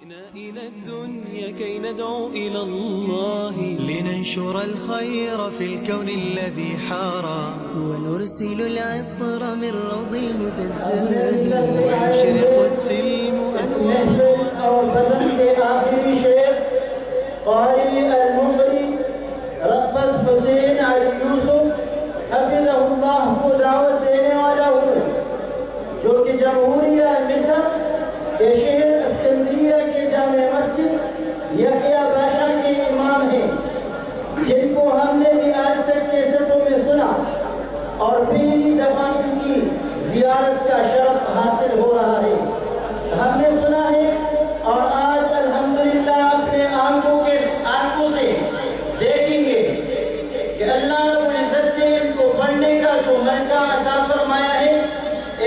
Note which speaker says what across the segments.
Speaker 1: جئنا إلى الدنيا كي ندعو إلى الله،
Speaker 2: لننشر الخير في الكون الذي حارى،
Speaker 3: ونرسل العطر من روض الهدى الزاهي،
Speaker 2: ويشرق السلم
Speaker 4: أو الفصل के आखिरी शेर क़ारी al-मुक़री रफ़त हुसैन अली यूसुफ हफ़िज़हुल्लाह को दावत देने वाला हूँ, जो कि जमहूरिया मिस्र के शहर अस्कंदरिया के जामे मस्जिद यहया बादशाह के इमाम हैं, जिनको हमने भी आज तक कैसेटों में सुना और पहली दफ़ा इनकी ज़ियारत का शरफ हासिल हो रहा है। हमने सुना है और आज अल्हम्दुलिल्लाह अपने आंखों से देखेंगे कि अल्लाह रब्बुल इज़्ज़त ने इनको पढ़ने का जो मौका अता फरमाया है,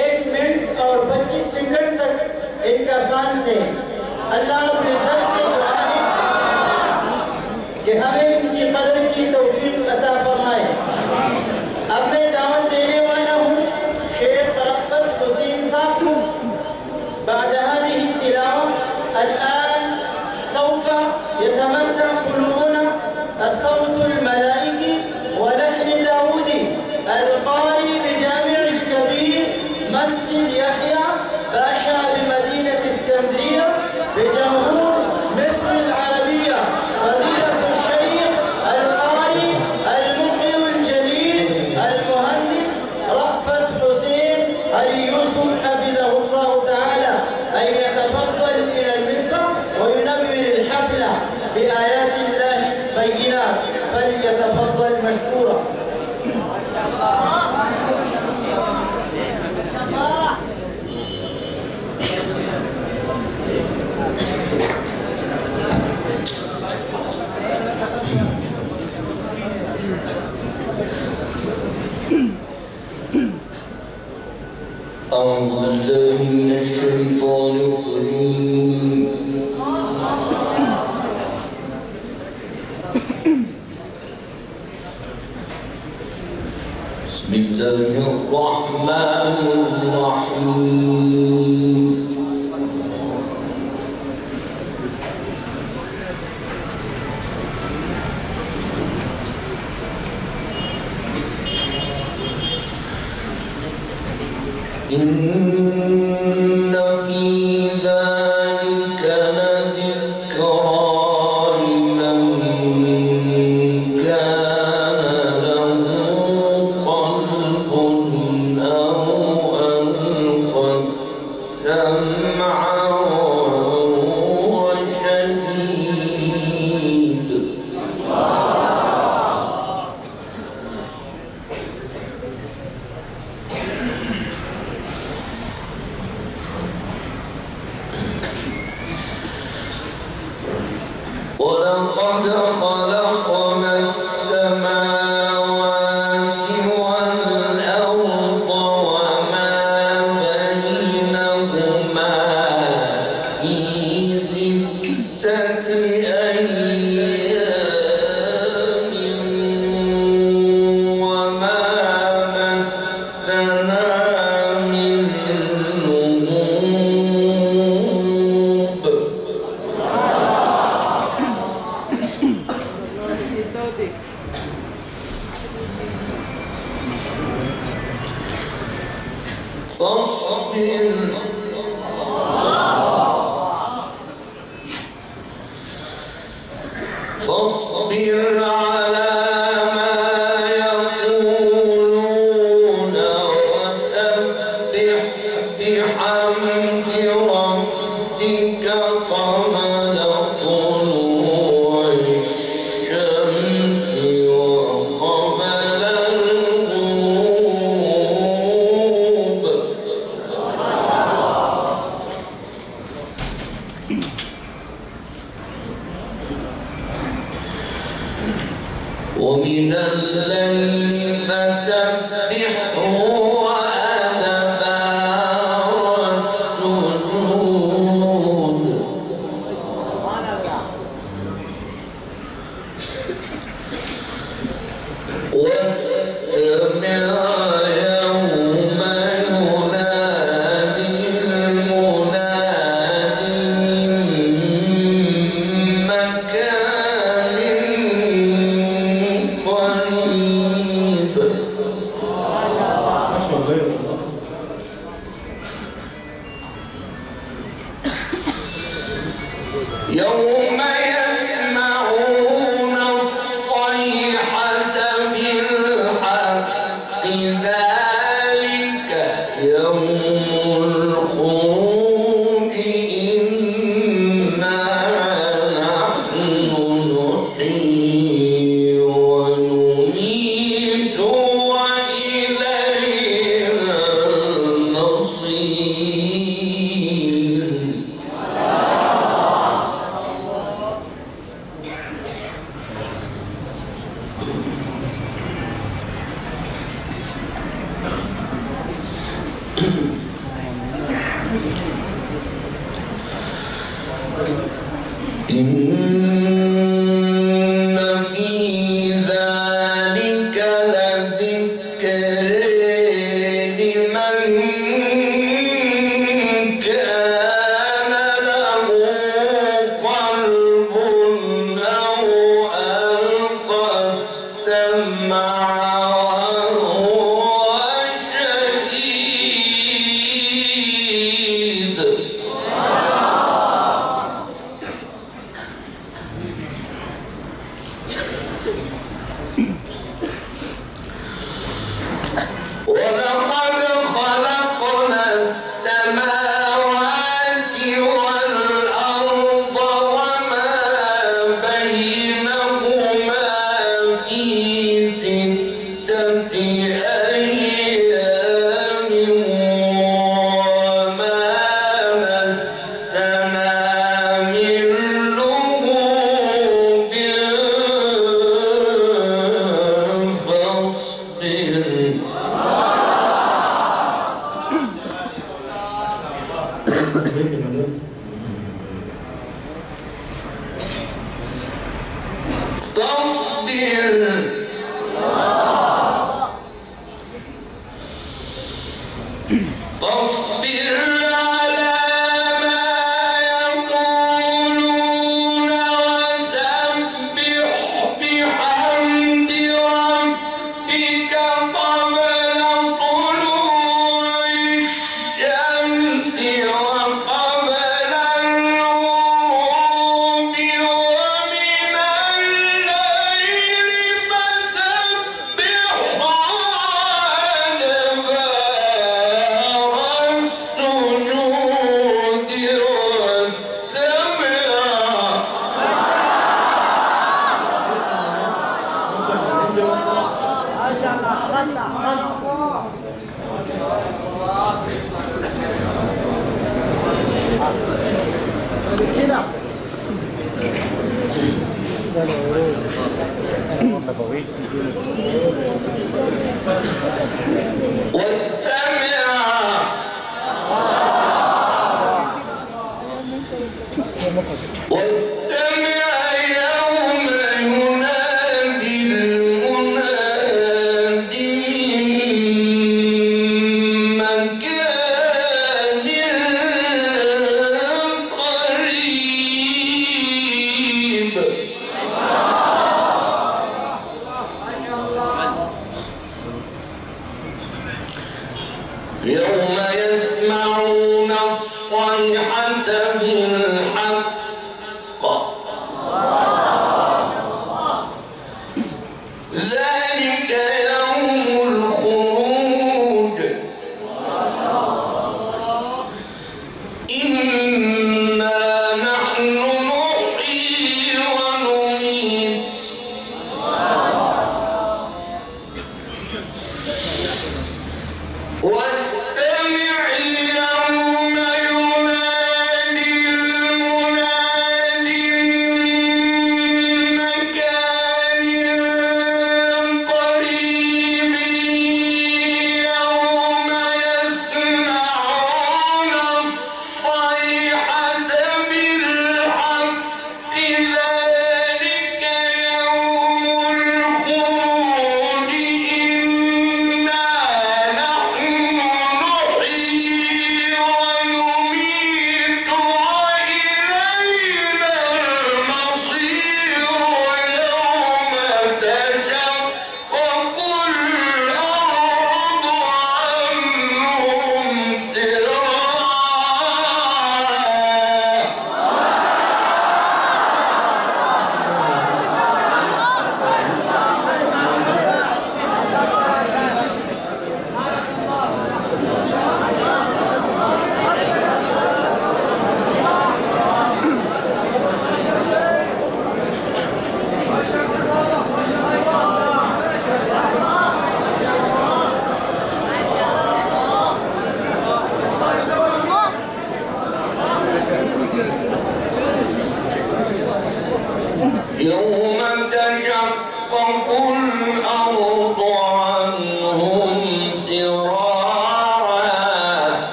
Speaker 4: 1 मिनट और 25 सेकंड तक इनका सांस है। अल्लाह रब्बुल इज़्ज़त से दुआ है कि हमें इनकी कदर की तौफीक अता फरमाए। अब मैं दावत देने वाला हूँ शेख रफ़त हुसैन साहब को। بعد هذه التلاوة الآن سوف يتمتع قلوبنا الصوت الملائكي ولحن داوودي القارئ بجامع الكبير مسجد يحيى باشا بمدينة اسكندرية بجمهور مصر العربية، فضيلة الشيخ القارئ المقرئ الجليل المهندس رأفت حسين علي يوسف حفظه الله تعالى أن يتفضل إلى المنصب وينور الحفلة بآيات الله البينات، فليتفضل مشكورا.
Speaker 5: أعوذ بالله من الشيطان الرجيم. بسم الله الرحمن الرحيم. إن في ذلك لذكرى لمن كان له قلب أو ألقى السمع وهو شهيد. ولقد خلقنا السماوات والأرض وما بينهما في 6 أيام وما مسنا من لغوب. فاصبر على ما يقولون وسبح بحمد ربك قبل طلوع الشمس وقبل الغروب. ومن الليل فسبحه وأدبار السجود. واستمع يوم ينادي المناد من يوم يسمعون الصيحة بالحق ذلك يوم الخروج إنا نحن نحيي ونميت وإلينا المصير. إن في ذلك لذكر لمن كان له قلب أو ألقى السمع وهو شهيد. ولقد خلقنا السماوات والأرض وما بينهما في 6 أيام وما مسنا من لغوب فاصبر. فاصبر على ما يقولون وسبح بحمد ربك قبل طلوع الشمس وقبل الغروب ومن الليل فسبح وأدبار السجود واستمع. واستمع يوم ينادي المناد من مكان قريب. يوم يسمعون الصيحة بالحق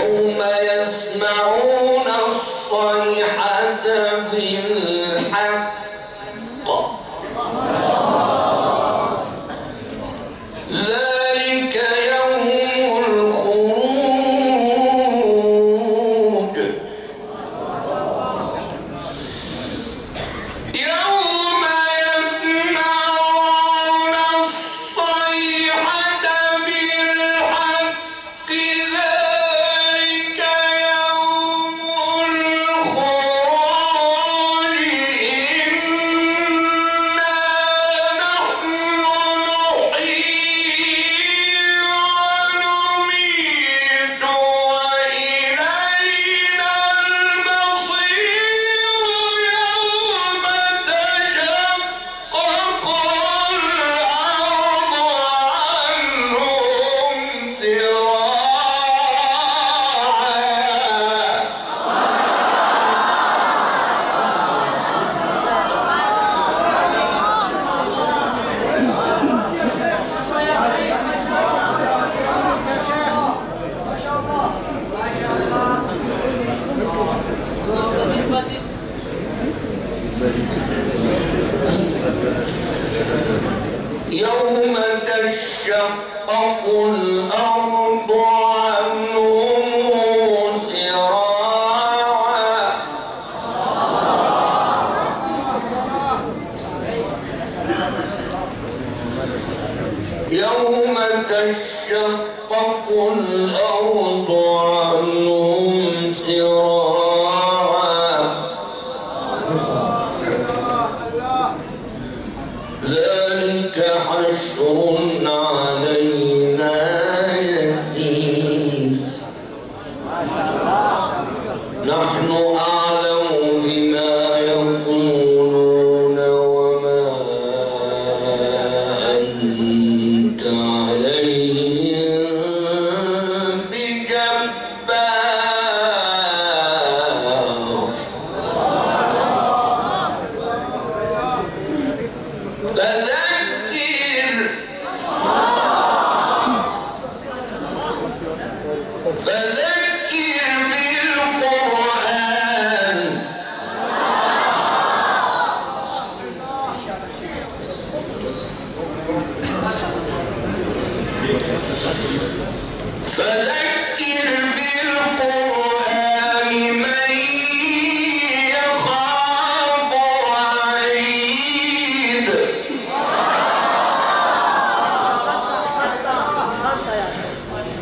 Speaker 5: يوم يسمعون الصيحة بالحق ذلك يوم الخروج يوم يسمعون الصيحة بالحق ذلك يوم الخروج إنا نحن نحيي ونميت وإلينا المصير يوم تشقق الأرض عنهم سراعا يوم تشقق الأرض عنهم سراعا يوم تشقق الأرض عنهم سراعا ذلك حشر علينا يسير نحن أعلم بما يقولون وما أنت عليهم بجبار فذكر بالقرآن من يخاف وعيد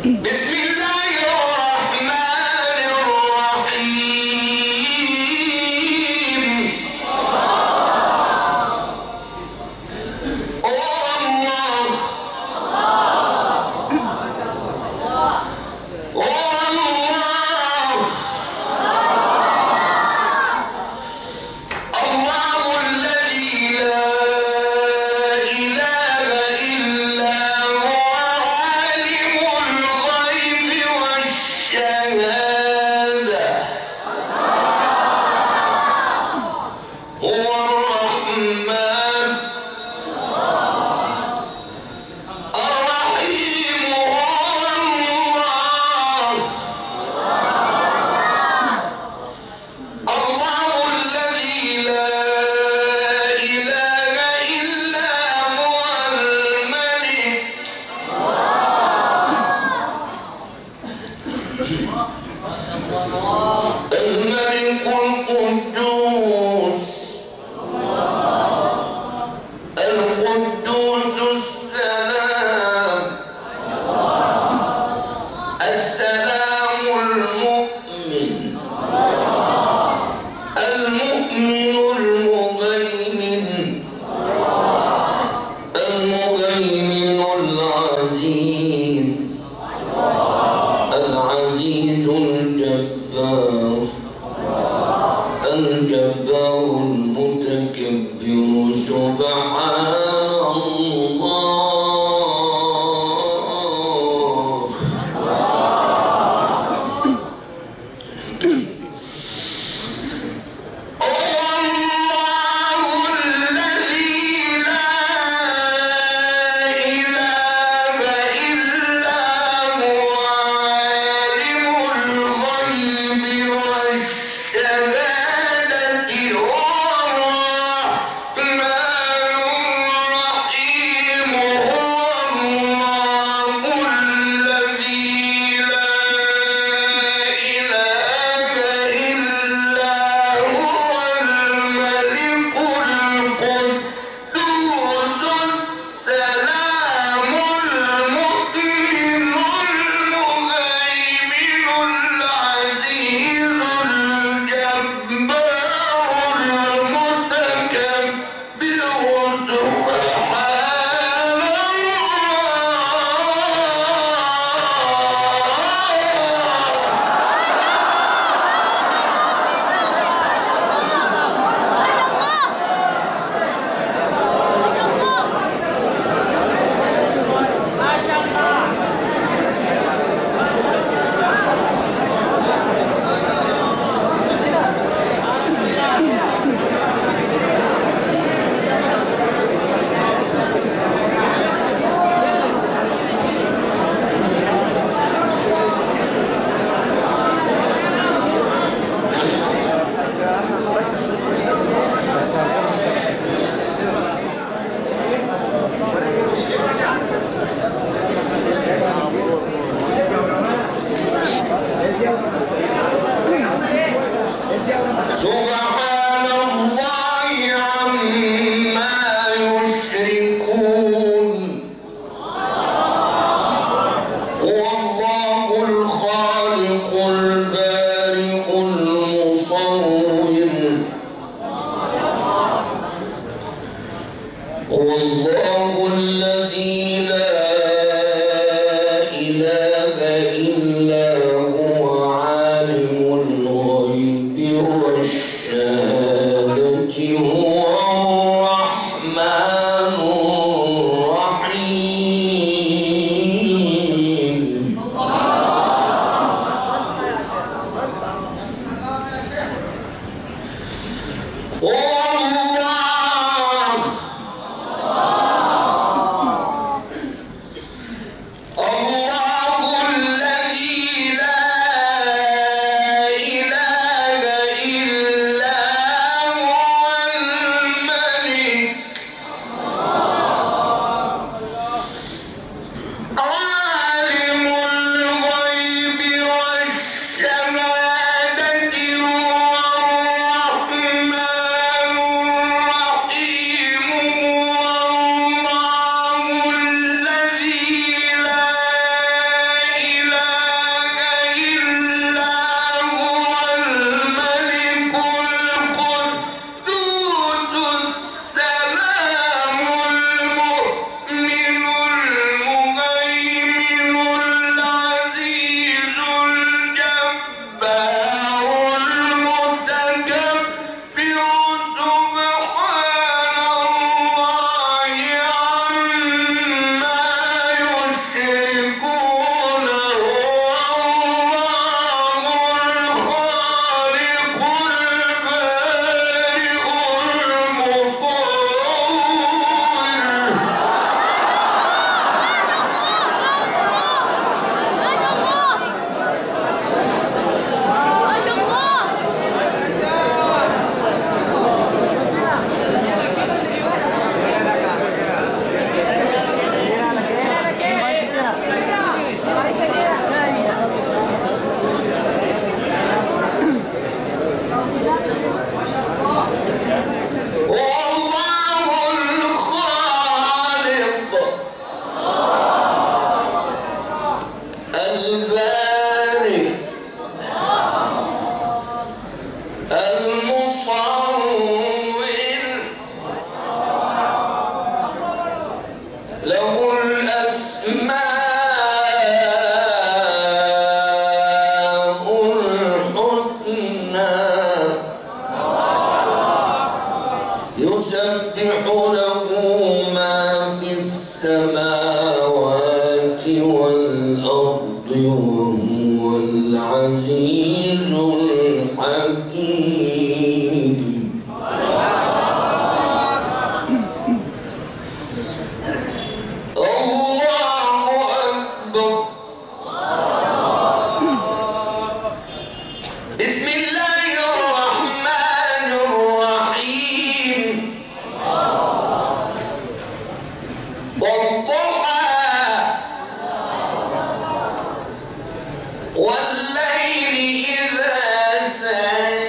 Speaker 5: بسم الله الرحمن الرحيم الله الذي لا إله إلا هو عالم الغيب والشهادة هو الرحمن الرحيم هو الله الله الذي لا إله إلا هو الملك القدوس السلام السلام المؤمن المهيمن العزيز الجبار المتكبر سبحان الله الله يسبح له ما في السماوات والأرض وهو العزيز الحكيم. الله أكبر. بسم الله الرحمن الرحيم. والضحى والليل إذا سجى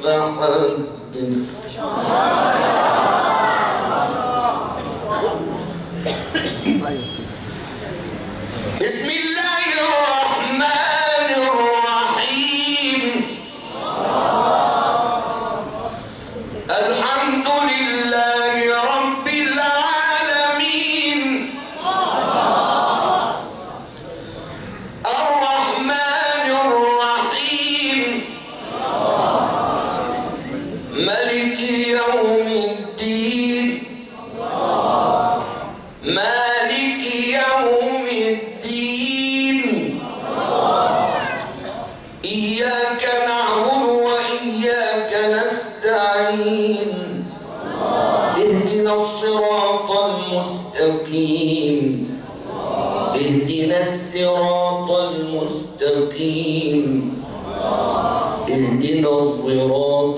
Speaker 5: فحدث. بسم الله الرحمن الرحيم. الحمد لله رب العالمين. الرحمن الرحيم. ملك يوم الدين. مالك يوم الدين. إياك نعبد وإياك نستعين. اهدنا الصراط المستقيم. اهدنا الصراط المستقيم. اهدنا الصراط